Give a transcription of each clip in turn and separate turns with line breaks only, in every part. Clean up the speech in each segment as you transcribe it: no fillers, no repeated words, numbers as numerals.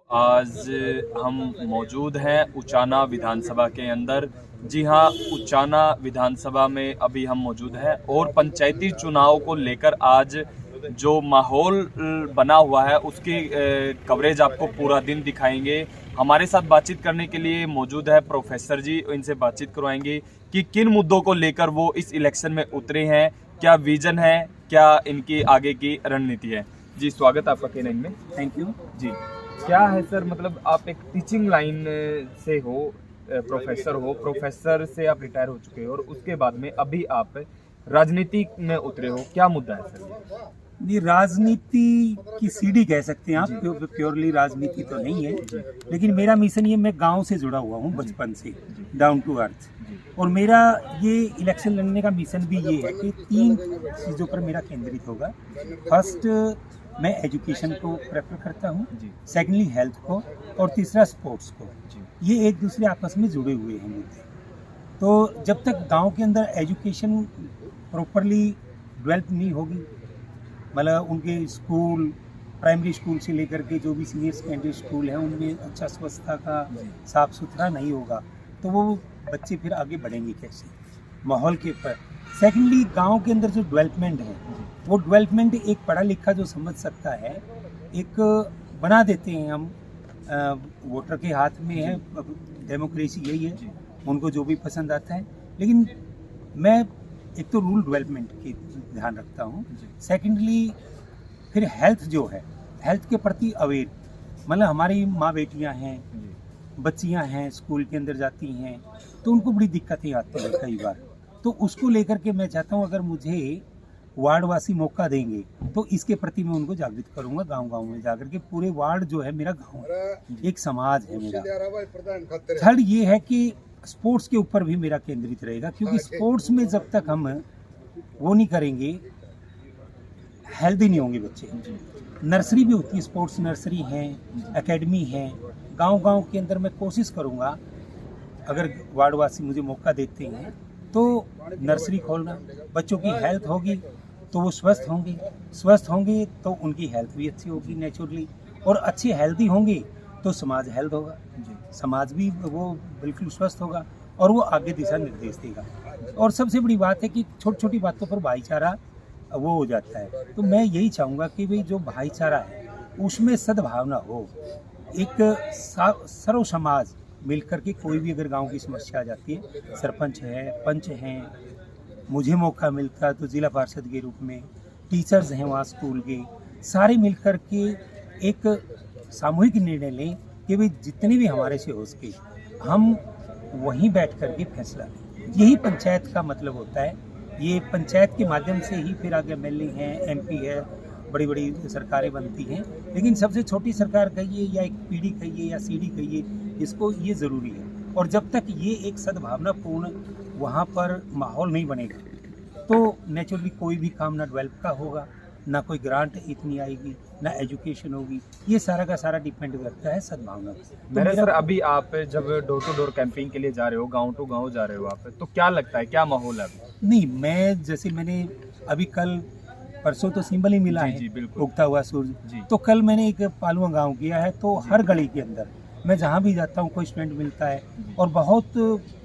आज हम मौजूद हैं उचाना विधानसभा के अंदर। जी हाँ, उचाना विधानसभा में अभी हम मौजूद हैं और पंचायती चुनाव को लेकर आज जो माहौल बना हुआ है उसकी कवरेज आपको पूरा दिन दिखाएंगे। हमारे साथ बातचीत करने के लिए मौजूद है प्रोफेसर जी, इनसे बातचीत करवाएंगे कि किन मुद्दों को लेकर वो इस इलेक्शन में उतरे हैं, क्या विजन है, क्या इनकी आगे की रणनीति है। जी, स्वागत आपका K9 में।
थैंक यू
जी, क्या है सर, मतलब आप एक टीचिंग लाइन से हो, प्रोफेसर से आप रिटायर हो चुके हो और उसके बाद में अभी आप राजनीति में उतरे हो, क्या मुद्दा है सर?
ये राजनीति की सीढ़ी कह सकते हैं आप, प्योरली राजनीति तो नहीं है, लेकिन मेरा मिशन ये, मैं गांव से जुड़ा हुआ हूँ बचपन से, डाउन टू अर्थ। और मेरा ये इलेक्शन लड़ने का मिशन भी ये है कि 3 चीज़ों पर मेरा केंद्रित होगा। फर्स्ट, मैं एजुकेशन को प्रेफर करता हूँ, सेकेंडली हेल्थ को, और तीसरा स्पोर्ट्स को। ये एक दूसरे आपस में जुड़े हुए हैं मुद्दे। तो जब तक गांव के अंदर एजुकेशन प्रॉपरली डेवलप नहीं होगी, मतलब उनके स्कूल, प्राइमरी स्कूल से लेकर के जो भी सीनियर सेकेंडरी स्कूल है उनमें अच्छा स्वच्छता का, साफ सुथरा नहीं होगा, तो वो बच्चे फिर आगे बढ़ेंगे कैसे माहौल के ऊपर। सेकेंडली, गांव के अंदर जो डेवलपमेंट है, वो डेवलपमेंट एक पढ़ा लिखा जो समझ सकता है, एक बना देते हैं हम। वोटर के हाथ में है, डेमोक्रेसी यही है, उनको जो भी पसंद आता है। लेकिन मैं एक तो रूरल डेवलपमेंट की ध्यान रखता हूँ। सेकेंडली, फिर हेल्थ जो है, हेल्थ के प्रति अवेयर, मतलब हमारी माँ बेटियाँ हैं, बच्चियाँ हैं, स्कूल के अंदर जाती हैं, तो उनको बड़ी दिक्कतें आती हैं कई बार। तो उसको लेकर के मैं चाहता हूँ, अगर मुझे वार्डवासी मौका देंगे तो इसके प्रति मैं उनको जागृत करूँगा। गांव-गांव में जाकर के, पूरे वार्ड जो है मेरा गांव है, एक समाज है मेरा। थर्ड ये है कि स्पोर्ट्स के ऊपर भी मेरा केंद्रित रहेगा, क्योंकि स्पोर्ट्स में जब तक हम वो नहीं करेंगे, हेल्दी नहीं होंगे बच्चे। नर्सरी भी होती है, स्पोर्ट्स नर्सरी है, एकेडमी है। गांव-गांव के अंदर मैं कोशिश करूंगा, अगर वार्डवासी मुझे मौका देते हैं, तो नर्सरी खोलना। बच्चों की हेल्थ होगी तो वो स्वस्थ होंगे तो उनकी हेल्थ भी अच्छी होगी नेचुरली, और अच्छे हेल्दी होंगे तो समाज हेल्थ होगा, समाज भी वो बिल्कुल स्वस्थ होगा और वो आगे दिशा निर्देश देगा। और सबसे बड़ी बात है कि छोटी छोटी बातों पर भाईचारा वो हो जाता है। तो मैं यही चाहूँगा कि भाई जो भाईचारा है उसमें सद्भावना हो, एक सर्व समाज मिलकर के, कोई भी अगर गांव की समस्या आ जाती है, सरपंच है, पंच हैं, मुझे मौका मिलता है तो जिला पार्षद के रूप में, टीचर्स हैं वहाँ स्कूल के, सारे मिलकर के एक सामूहिक निर्णय लें कि भाई जितने भी हमारे से हो सके हम वहीं बैठ कर के फैसला लें। यही पंचायत का मतलब होता है। ये पंचायत के माध्यम से ही फिर आगे MLA हैं, MP है, बड़ी बड़ी सरकारें बनती हैं। लेकिन सबसे छोटी सरकार कहिए या एक PD कहिए या CD कहिए, इसको ये ज़रूरी है। और जब तक ये एक सद्भावनापूर्ण वहाँ पर माहौल नहीं बनेगा, तो नेचुरली कोई भी काम ना डेवलप का होगा, ना कोई ग्रांट इतनी आएगी, ना एजुकेशन होगी। ये सारा का सारा डिपेंड करता है सद्भावना पर।
मेरे सर, अभी आप जब डोर टू डोर कैंपिंग के लिए जा रहे हो, गांव टू गांव जा रहे हो आप, तो क्या लगता है, क्या माहौल है अभी?
नहीं, मैं जैसे मैंने अभी कल परसों तो सिंबल ही मिला है, उगता हुआ सूरज। तो कल मैंने एक पालुआ गांव किया है, तो हर गली के अंदर मैं जहां भी जाता हूं कोई स्टूडेंट मिलता है और बहुत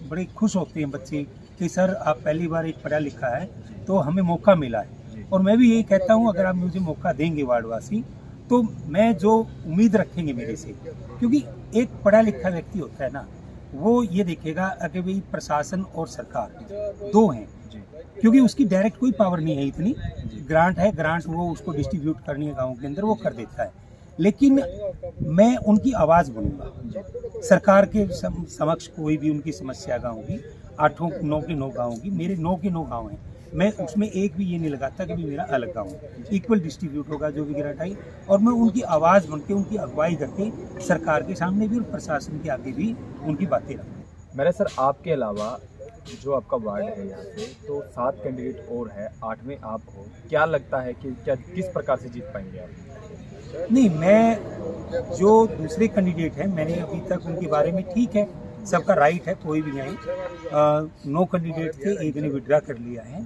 बड़े खुश होते हैं बच्चे कि सर आप पहली बार एक पढ़ा लिखा है तो हमें मौका मिला है। और मैं भी यही कहता हूं, अगर आप मुझे मौका देंगे वार्डवासी, तो मैं जो उम्मीद रखेंगे मेरे से, क्योंकि एक पढ़ा लिखा व्यक्ति होता है ना, वो ये देखेगा कि भाई प्रशासन और सरकार दो हैं, क्योंकि उसकी डायरेक्ट कोई पावर नहीं है, इतनी ग्रांट है, ग्रांट वो उसको डिस्ट्रीब्यूट करनी है गाँव के अंदर, वो कर देता है। लेकिन मैं उनकी आवाज़ बनूंगा सरकार के समक्ष। कोई भी उनकी समस्या गाँव की, 9 के 9 गाँव की, मेरे 9 के 9 गाँव हैं, मैं उसमें एक भी ये नहीं लगाता कि भी मेरा अलग गाँव है। इक्वल डिस्ट्रीब्यूट होगा जो भी ग्रांट आई, और मैं उनकी आवाज़ बन के, उनकी अगुवाई करके सरकार के सामने भी और प्रशासन के आगे भी उनकी बातें रखूँ।
मेरे सर, आपके अलावा जो आपका वार्ड है यहाँ पे, तो 7 कैंडिडेट और है, 8वें आप हो, क्या लगता है कि क्या किस प्रकार से जीत पाएंगे आप?
नहीं, मैं जो दूसरे कैंडिडेट हैं, मैंने अभी तक उनके बारे में, ठीक है सबका राइट है, कोई भी आए, 9 कैंडिडेट थे, एक ने विड्रा कर लिया है,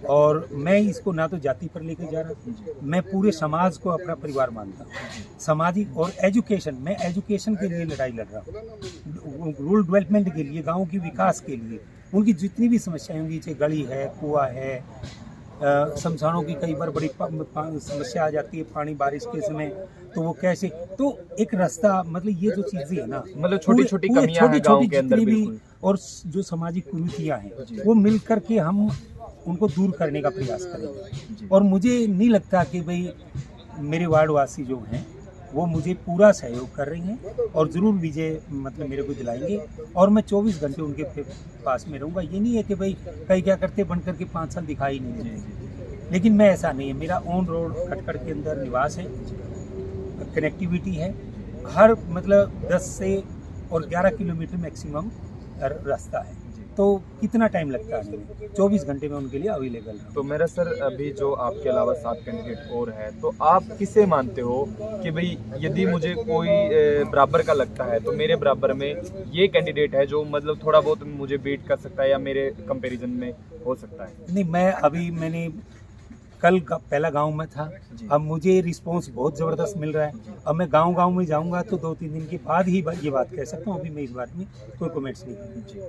और मैं इसको ना तो जाति पर लेकर जा रहा, मैं पूरे समाज को अपना परिवार मानता हूँ। सामाजिक और एजुकेशन, मैं एजुकेशन के लिए लड़ाई लड़ रहा हूँ, रूरल डेवलपमेंट के लिए, गाँव के विकास के लिए। उनकी जितनी भी समस्याएं होंगी, चाहे गली है, कुआं है, शमशानों की कई बार बड़ी समस्या आ जाती है पानी बारिश के समय, तो वो कैसे, तो एक रास्ता, मतलब ये जो चीजें है ना,
मतलब छोटी छोटी कमियां हैं गांव के अंदर बिल्कुल,
और जो सामाजिक कुरीतियां हैं वो मिल करके हम उनको दूर करने का प्रयास करेंगे। और मुझे नहीं लगता कि भाई मेरे वार्डवासी जो हैं वो मुझे पूरा सहयोग कर रही हैं और ज़रूर विजय मतलब मेरे को दिलाएंगे, और मैं 24 घंटे उनके पास में रहूँगा। ये नहीं है कि भाई कई क्या करते बन करके 5 साल दिखाई नहीं देते, लेकिन मैं ऐसा नहीं है। मेरा ऑन रोड खटखड़ के अंदर निवास है, कनेक्टिविटी है, हर मतलब 10 से और 11 किलोमीटर मैक्सिमम रास्ता है, तो कितना टाइम लगता है, 24 घंटे में उनके लिए अवेलेबल है।
तो मेरा सर, अभी जो आपके अलावा 7 कैंडिडेट और हैं, तो आप किसे मानते हो कि भाई यदि मुझे कोई बराबर का लगता है तो मेरे बराबर में ये कैंडिडेट है जो मतलब थोड़ा बहुत मुझे बीट कर सकता है या मेरे कंपैरिजन में हो सकता है?
नहीं, मैंने कल का पहला गांव में था, अब मुझे रिस्पांस बहुत ज़बरदस्त मिल रहा है। अब मैं गांव में जाऊंगा तो 2-3 दिन के बाद ही ये बात कह सकता हूँ। अभी मैं इस बात में कोई कमेंट्स नहीं करूँगा,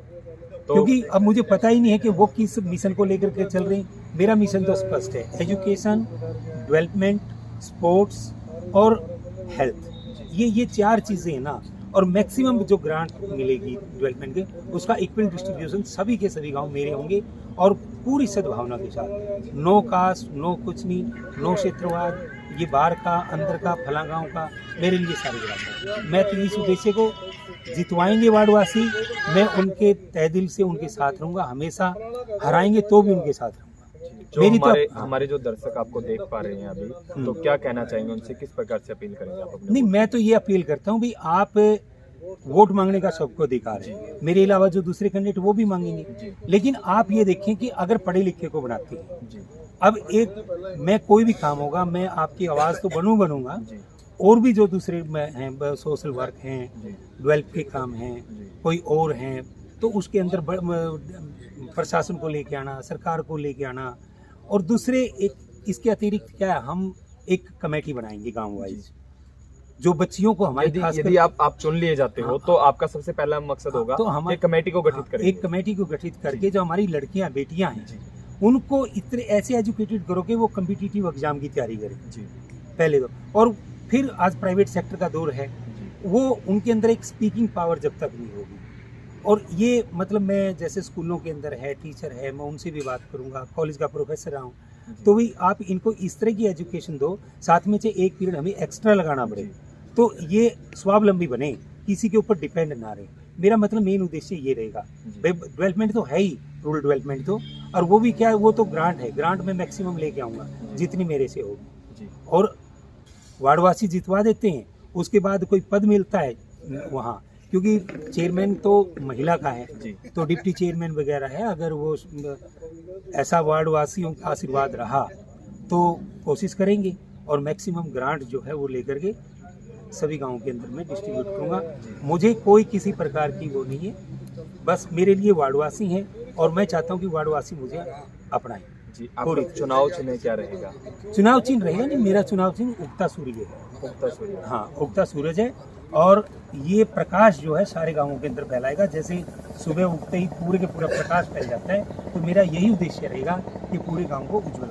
तो क्योंकि अब मुझे पता ही नहीं है कि वो किस मिशन को लेकर के चल रहे हैं। मेरा मिशन तो स्पष्ट है, एजुकेशन, डेवलपमेंट, स्पोर्ट्स और हेल्थ, ये 4 चीज़ें हैं ना। और मैक्सिमम जो ग्रांट मिलेगी डेवलपमेंट के, उसका इक्वल डिस्ट्रीब्यूशन सभी के सभी गांव मेरे होंगे, और पूरी सद्भावना के साथ। नो कास्ट, नो कुछ नहीं, नो क्षेत्रवाद, ये बाहर का अंदर का फला गाँव का, मेरे लिए सारे बराबर। मैं तो इस उद्देश्य को जितवाएंगे वार्डवासी, मैं उनके तहे दिल से उनके साथ रहूँगा, हमेशा हराएंगे तो भी उनके साथ रहूँगा।
जो हमारे जो दर्शक आपको देख पा रहे हैं अभी, तो क्या कहना चाहेंगे उनसे, किस प्रकार से अपील करेंगे आप अपने?
नहीं, मैं तो ये अपील करता हूँ भाई, आप वोट मांगने का सबको अधिकार है, मेरे अलावा जो दूसरे कैंडिडेट वो भी मांगेंगे, लेकिन आप ये देखें कि अगर पढ़े लिखे को बनाते हैं, अब मैं कोई भी काम होगा, मैं आपकी आवाज़ तो बनूंगा, और भी जो दूसरे हैं, सोशल वर्क हैं, डेवलप के काम हैं, कोई और हैं, तो उसके अंदर प्रशासन को लेके आना, सरकार को लेके आना, और दूसरे एक इसके अतिरिक्त क्या है, हम एक कमेटी बनाएंगे गांव वाइज, जो बच्चियों को हमारी
यदि आप चुन लिए जाते हो, तो आपका सबसे पहला मकसद होगा तो हम एक कमेटी को गठित करेंगे।
एक कमेटी को गठित करके जो हमारी लड़कियां बेटियां हैं, उनको इतने ऐसे एजुकेटेड करो कि वो कम्पिटिटिव एग्जाम की तैयारी करें पहले तो, और फिर आज प्राइवेट सेक्टर का दौर है, वो उनके अंदर एक स्पीकिंग पावर जब तक नहीं होगी, और ये मतलब मैं जैसे स्कूलों के अंदर है, टीचर है, मैं उनसे भी बात करूंगा, कॉलेज का प्रोफेसर रहा हूँ, तो भाई आप इनको इस तरह की एजुकेशन दो, साथ में से एक पीरियड हमें एक्स्ट्रा लगाना पड़े, तो ये स्वावलंबी बने, किसी के ऊपर डिपेंड ना रहे। मेरा मतलब मेन उद्देश्य ये रहेगा। डेवलपमेंट तो है ही, रूरल डेवलपमेंट तो, और वो भी क्या है, वो तो ग्रांट है, ग्रांट में मैक्सिमम लेके आऊँगा जितनी मेरे से होगी, और वार्डवासी जितवा देते हैं, उसके बाद कोई पद मिलता है वहाँ, क्योंकि चेयरमैन तो महिला का है, तो डिप्टी चेयरमैन वगैरह है, अगर वो ऐसा वार्डवासियों का आशीर्वाद रहा तो कोशिश करेंगे, और मैक्सिमम ग्रांट जो है वो लेकर के सभी गांवों के अंदर मैं डिस्ट्रीब्यूट करूँगा। मुझे कोई किसी प्रकार की वो नहीं है, बस मेरे लिए वार्डवासी हैं, और मैं चाहता हूँ कि वार्डवासी मुझे अपनाएं।
जी, आपका चुनाव चिन्ह क्या रहेगा?
चुनाव चिन्ह रहेगा नहीं, मेरा चुनाव चिन्ह उगता सूर्य है।
उगता सूर्य? हाँ,
उगता सूरज है, और ये प्रकाश जो है सारे गांवों के अंदर फैलाएगा। जैसे सुबह उगते ही पूरे के पूरा प्रकाश फैल जाता है, तो मेरा यही उद्देश्य रहेगा कि पूरे गांव को उज्जवल